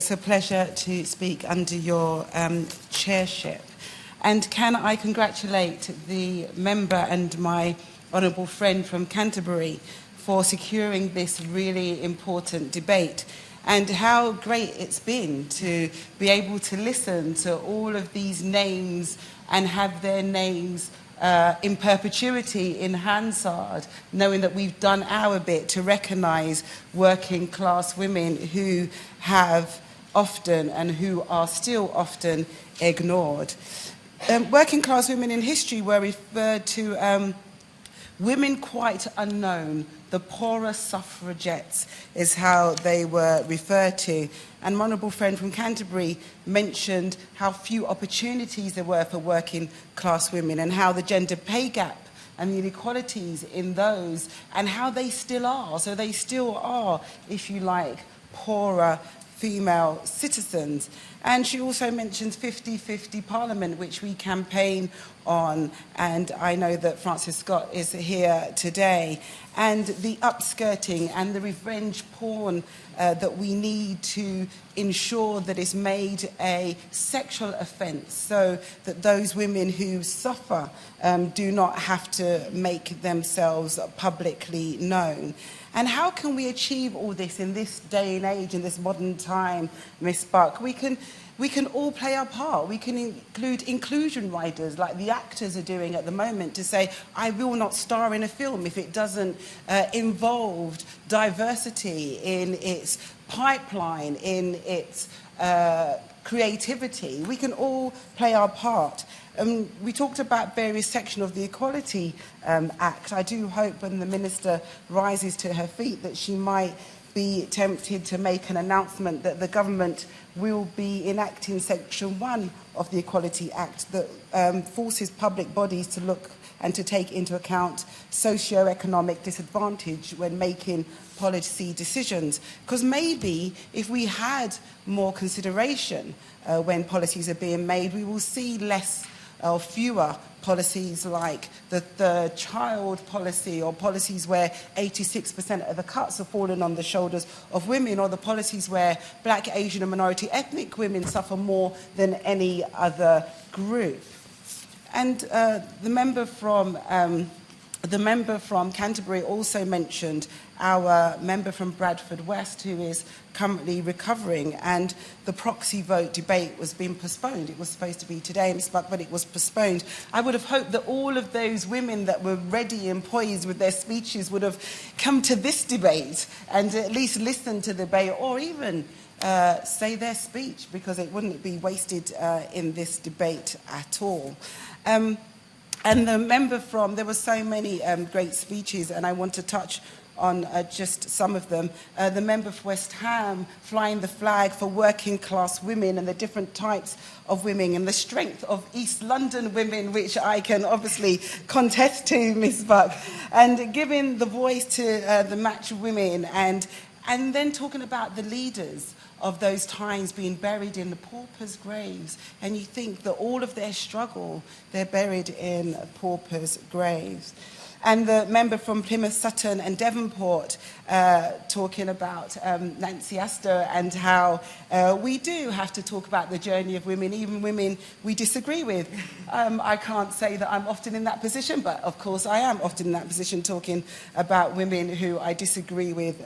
It's a pleasure to speak under your chairship. And can I congratulate the member and my honourable friend from Canterbury for securing this really important debate, and how great it's been to be able to listen to all of these names and have their names in perpetuity in Hansard, knowing that we've done our bit to recognise working class women who have often and who are still often ignored. Working class women in history were referred to women quite unknown. The poorer suffragettes is how they were referred to. And my honourable friend from Canterbury mentioned how few opportunities there were for working class women, and how the gender pay gap and the inequalities in those, and how they still are. So they still are, if you like, poorer female citizens. And she also mentions 50-50 Parliament, which we campaign on, and I know that Francis Scott is here today, and the upskirting and the revenge porn that we need to ensure that is made a sexual offence, so that those women who suffer do not have to make themselves publicly known. And how can we achieve all this in this day and age, in this modern time, Miss Buck? We can all play our part. We can include inclusion riders, like the actors are doing at the moment, to say, I will not star in a film if it doesn't involve diversity in its pipeline, in its creativity. We can all play our part. We talked about various sections of the Equality Act. I do hope when the Minister rises to her feet that she might be tempted to make an announcement that the government will be enacting Section 1 of the Equality Act that forces public bodies to look and to take into account socio-economic disadvantage when making policy decisions. Because maybe if we had more consideration when policies are being made, we will see less or fewer policies like the third child policy, or policies where 86% of the cuts are falling on the shoulders of women, or the policies where black, Asian and minority ethnic women suffer more than any other group. And the member from Canterbury also mentioned our member from Bradford West, who is currently recovering, and the proxy vote debate was being postponed. It was supposed to be today, Ms. Buck, but it was postponed. I would have hoped that all of those women that were ready and poised with their speeches would have come to this debate and at least listened to the debate, or even say their speech, because it wouldn't be wasted in this debate at all. And the member from, there were so many great speeches, and I want to touch on just some of them. The member for West Ham flying the flag for working class women and the different types of women, and the strength of East London women, which I can obviously contest to, Ms. Buck, and giving the voice to the match women, and then talking about the leaders of those times being buried in the paupers' graves. And you think that all of their struggle, they're buried in paupers' graves. And the member from Plymouth, Sutton and Devonport talking about Nancy Astor, and how we do have to talk about the journey of women, even women we disagree with. I can't say that I'm often in that position, but of course I am often in that position, talking about women who I disagree with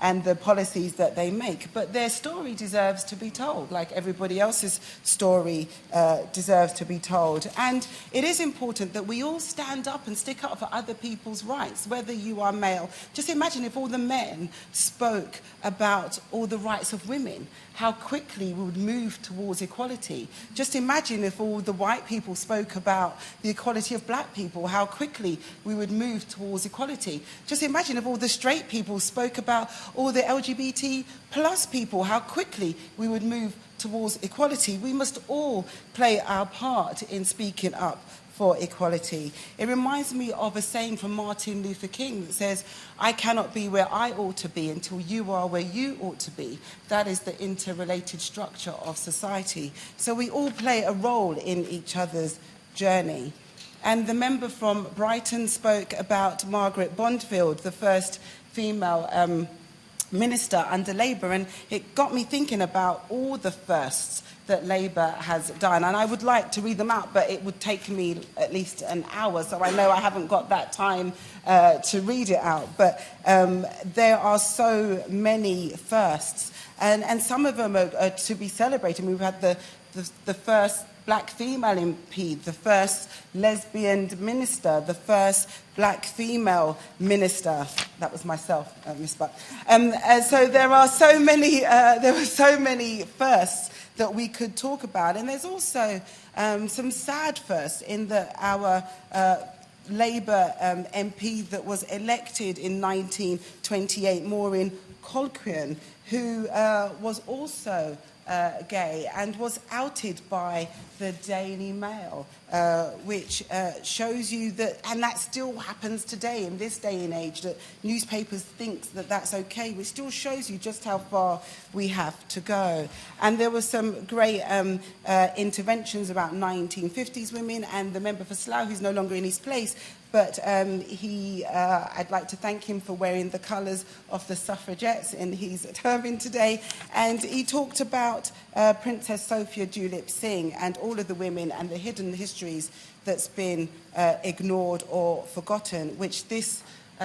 and the policies that they make. But their story deserves to be told, like everybody else's story deserves to be told. And it is important that we all stand up and stick up for other people's rights, whether you are male. Just imagine if all the men spoke about all the rights of women, how quickly we would move towards equality. Just imagine if all the white people spoke about the equality of black people, how quickly we would move towards equality. Just imagine if all the straight people spoke about all the LGBT plus people, how quickly we would move towards equality. We must all play our part in speaking up for equality. It reminds me of a saying from Martin Luther King that says, I cannot be where I ought to be until you are where you ought to be. That is the interrelated structure of society. So we all play a role in each other's journey. And the member from Brighton spoke about Margaret Bondfield, the first female minister under Labour, and it got me thinking about all the firsts that Labour has done. And I would like to read them out, but it would take me at least an hour, so I know I haven't got that time to read it out. But there are so many firsts, and some of them are to be celebrated. We've had the first black female MP, the first lesbian minister, the first black female minister. That was myself, Miss Buck. So there were so many firsts that we could talk about, and there's also some sad firsts in that our Labour MP that was elected in 1928, Maureen Colquhoun, who was also gay and was outed by the Daily Mail, which shows you that, and that still happens today in this day and age, that newspapers think that that's okay, which still shows you just how far we have to go. And there were some great interventions about 1950s women, and the member for Slough, who's no longer in his place, but I'd like to thank him for wearing the colours of the suffragettes in his turban today. And he talked about Princess Sophia Dulip Singh and all of the women and the hidden histories that's been ignored or forgotten, which this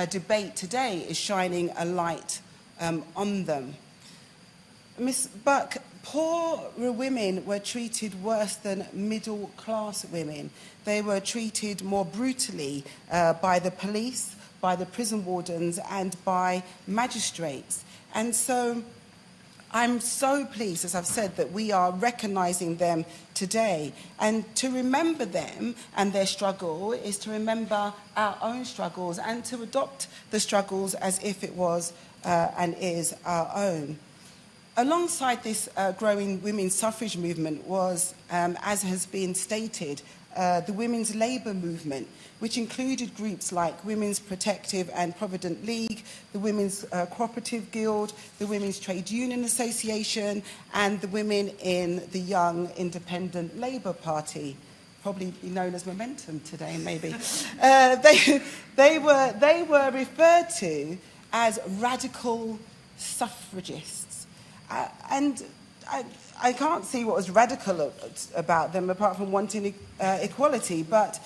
debate today is shining a light on them. Miss Buck, poor women were treated worse than middle-class women. They were treated more brutally by the police, by the prison wardens, and by magistrates. And so I'm so pleased, as I've said, that we are recognising them today. And to remember them and their struggle is to remember our own struggles and to adopt the struggles as if it was and is our own. Alongside this growing women's suffrage movement was, as has been stated, the Women's Labour movement, which included groups like Women's Protective and Provident League, the Women's Cooperative Guild, the Women's Trade Union Association, and the women in the Young Independent Labour Party, probably known as Momentum today, maybe. They were referred to as radical suffragists. And I can't see what was radical about them apart from wanting equality, but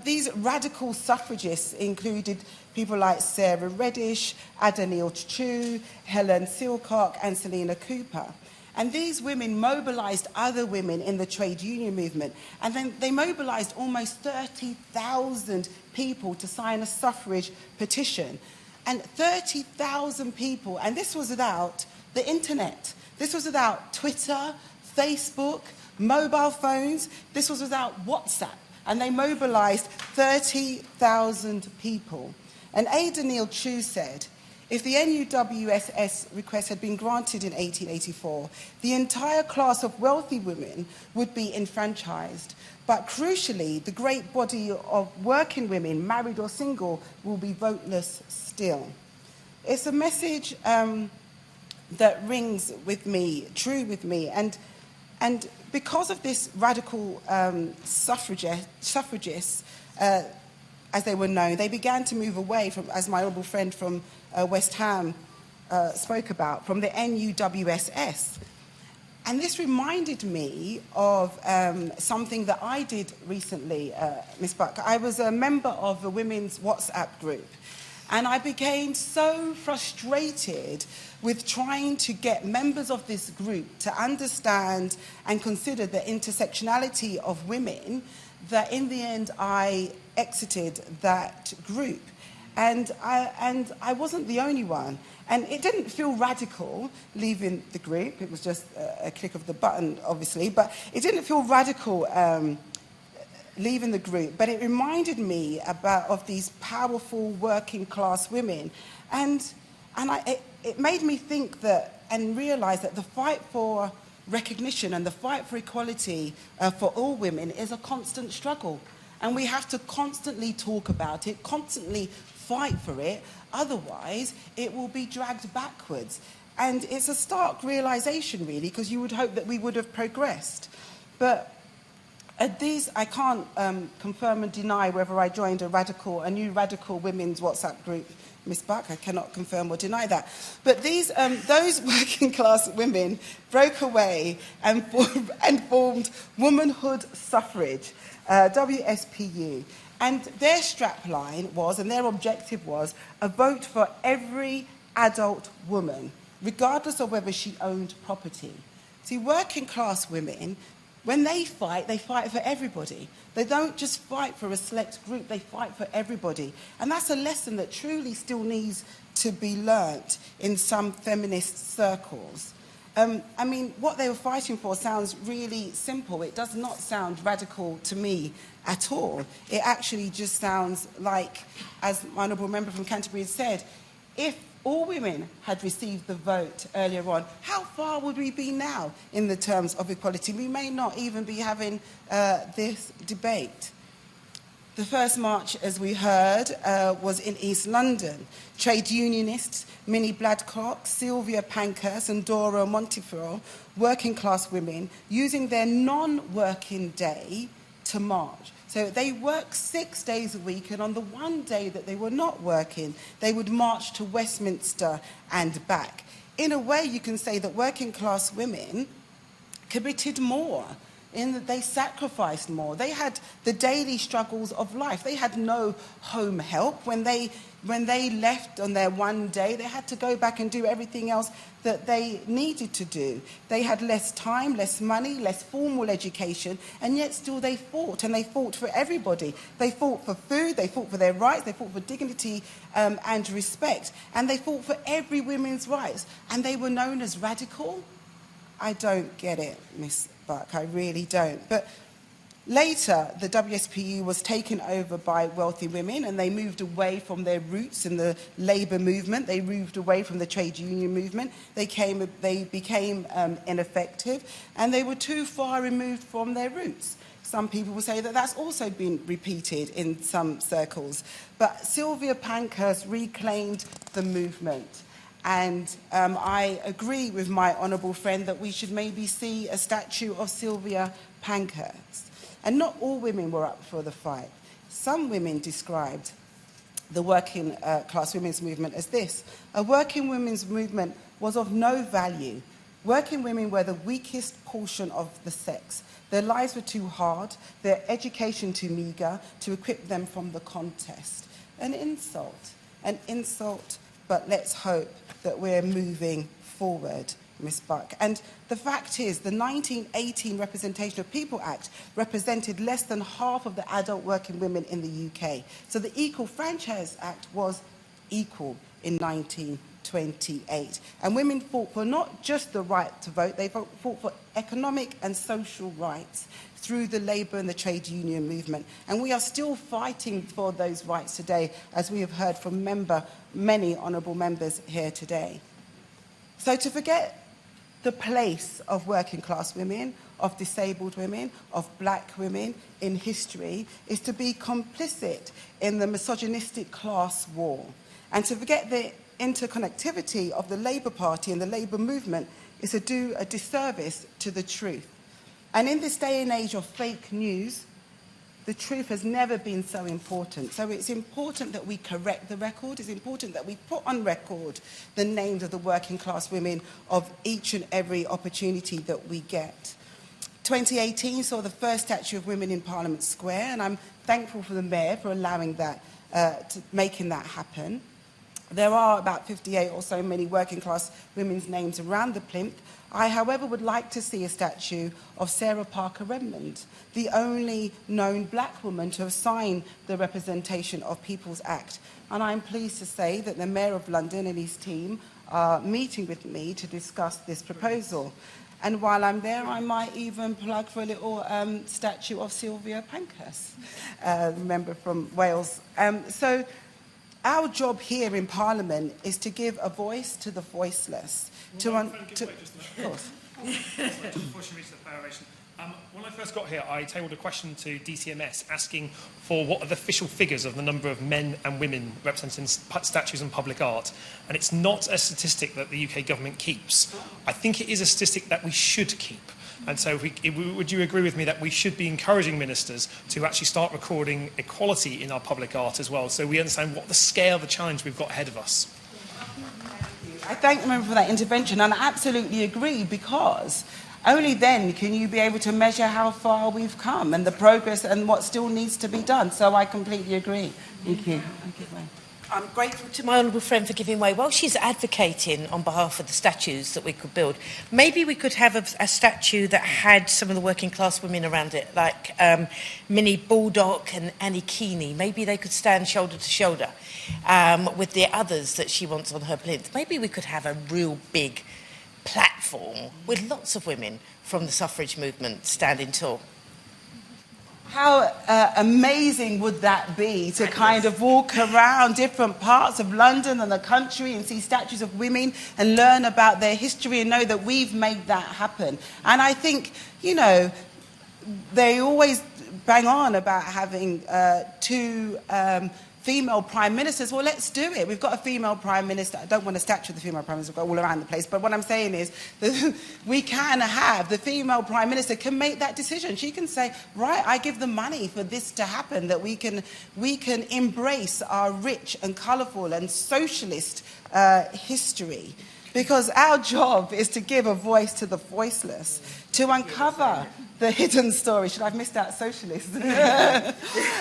these radical suffragists included people like Sarah Reddish, Ada Neal-Chu, Helen Silcock and Selina Cooper. And these women mobilised other women in the trade union movement, and then they mobilised almost 30,000 people to sign a suffrage petition. And 30,000 people, and this was without the internet. This was without Twitter, Facebook, mobile phones. This was without WhatsApp. And they mobilised 30,000 people. And Ada Neal-Chu said, if the NUWSS request had been granted in 1884, the entire class of wealthy women would be enfranchised. But crucially, the great body of working women, married or single, will be voteless still. It's a message that rings with me, true with me, and because of this radical suffragists, as they were known, they began to move away from, as my honourable friend from West Ham spoke about, from the NUWSS. And this reminded me of something that I did recently, Ms. Buck. I was a member of the women's WhatsApp group, and I became so frustrated with trying to get members of this group to understand and consider the intersectionality of women that in the end I exited that group. And I wasn't the only one. And it didn't feel radical leaving the group. It was just a click of the button, obviously. But it didn't feel radical leaving the group. But it reminded me of these powerful working class women. And it made me think that and realise that the fight for recognition and the fight for equality for all women is a constant struggle. And we have to constantly talk about it, constantly fight for it, otherwise it will be dragged backwards. And it's a stark realisation, really, because you would hope that we would have progressed. But These, I can't confirm and deny whether I joined a new radical women's WhatsApp group, Miss Buck. I cannot confirm or deny that. But these, those working class women broke away and formed Womanhood Suffrage, WSPU. And their strapline was, and their objective was, a vote for every adult woman, regardless of whether she owned property. See, working class women, when they fight for everybody. They don't just fight for a select group, they fight for everybody. And that's a lesson that truly still needs to be learnt in some feminist circles. I mean, what they were fighting for sounds really simple. It does not sound radical to me at all. It actually just sounds like, as my honourable member from Canterbury said, if all women had received the vote earlier on, how far would we be now in the terms of equality? We may not even be having this debate. The first march, as we heard, was in East London. Trade unionists, Minnie Bladcock, Sylvia Pankhurst and Dora Montefiore, working class women, using their non-working day to march. So they worked 6 days a week, and on the one day that they were not working, they would march to Westminster and back. In a way, you can say that working class women committed more, in that they sacrificed more. They had the daily struggles of life. They had no home help. When they left on their one day, they had to go back and do everything else that they needed to do. They had less time, less money, less formal education, and yet still they fought, and they fought for everybody. They fought for food, they fought for their rights, they fought for dignity and respect, and they fought for every woman's rights. And they were known as radical? I don't get it, Miss Buck, I really don't. But later, the WSPU was taken over by wealthy women, and they moved away from their roots in the labour movement. They moved away from the trade union movement. They became ineffective, and they were too far removed from their roots. Some people will say that that's also been repeated in some circles. But Sylvia Pankhurst reclaimed the movement. And I agree with my honourable friend that we should maybe see a statue of Sylvia Pankhurst. And not all women were up for the fight. Some women described the working class women's movement as this: a working women's movement was of no value. Working women were the weakest portion of the sex. Their lives were too hard, their education too meagre to equip them from the contest. An insult, but let's hope that we're moving forward, Miss Buck. And the fact is, the 1918 Representation of People Act represented less than half of the adult working women in the UK. So the Equal Franchise Act was equal in 1928. And women fought for not just the right to vote, they fought for economic and social rights through the labour and the trade union movement. And we are still fighting for those rights today, as we have heard from many honourable members here today. So to forget the place of working class women, of disabled women, of black women in history is to be complicit in the misogynistic class war. And to forget the interconnectivity of the Labour Party and the Labour movement is to do a disservice to the truth. And in this day and age of fake news, the truth has never been so important. So it's important that we correct the record. It's important that we put on record the names of the working class women of each and every opportunity that we get. 2018 saw the first statue of women in Parliament Square, and I'm thankful for the Mayor for allowing that, making that happen. There are about 58 or so many working class women's names around the plinth. I, however, would like to see a statue of Sarah Parker Redmond, the only known black woman to have signed the Representation of People's Act. And I'm pleased to say that the Mayor of London and his team are meeting with me to discuss this proposal. And while I'm there, I might even plug for a little statue of Sylvia Pankhurst, member from Wales. So our job here in Parliament is to give a voice to the voiceless. Before she reaches the declaration, when I first got here, I tabled a question to DCMS asking for what are the official figures of the number of men and women representing statues and public art. And it's not a statistic that the UK government keeps. I think it is a statistic that we should keep. And so would you agree with me that we should be encouraging ministers to actually start recording equality in our public art as well, so we understand what the scale of the challenge we've got ahead of us? I thank the member for that intervention, and I absolutely agree, because only then can you be able to measure how far we've come and the progress and what still needs to be done. So I completely agree. Thank you. I'm grateful to my honourable friend for giving way. While she's advocating on behalf of the statues that we could build, maybe we could have a statue that had some of the working class women around it, like Minnie Baldock and Annie Keeney. Maybe they could stand shoulder to shoulder with the others that she wants on her plinth. Maybe we could have a real big platform with lots of women from the suffrage movement standing tall. How amazing would that be to kind of walk around different parts of London and the country and see statues of women and learn about their history and know that we've made that happen. And I think, you know, they always bang on about having two female prime ministers. Well, let's do it. We've got a female prime minister. I don't want a statue of the female prime minister. We've got all around the place. But what I'm saying is that we can have the female prime minister can make that decision. She can say, right, I give the money for this to happen, that we can embrace our rich and colourful and socialist history. Because our job is to give a voice to the voiceless, to uncover the hidden story. Should I have missed out socialist?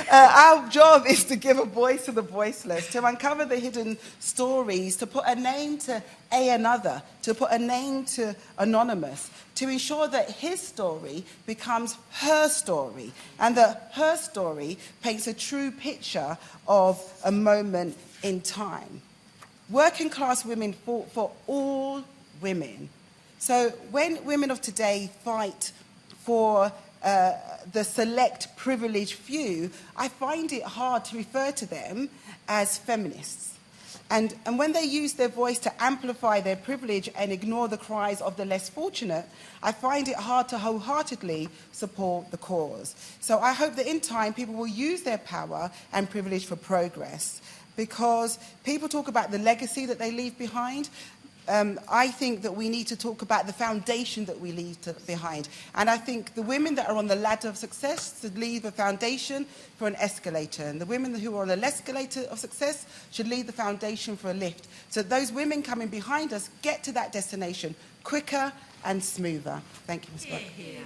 Our job is to give a voice to the voiceless, to uncover the hidden stories, to put a name to another, to put a name to anonymous, to ensure that his story becomes her story, and that her story paints a true picture of a moment in time. Working class women fought for all women. So when women of today fight for the select privileged few, I find it hard to refer to them as feminists. And when they use their voice to amplify their privilege and ignore the cries of the less fortunate, I find it hard to wholeheartedly support the cause. So I hope that in time people will use their power and privilege for progress, because people talk about the legacy that they leave behind. I think that we need to talk about the foundation that we leave behind. And I think the women that are on the ladder of success should leave a foundation for an escalator. And the women who are on the escalator of success should leave the foundation for a lift. So those women coming behind us get to that destination quicker and smoother. Thank you, Ms. Butler.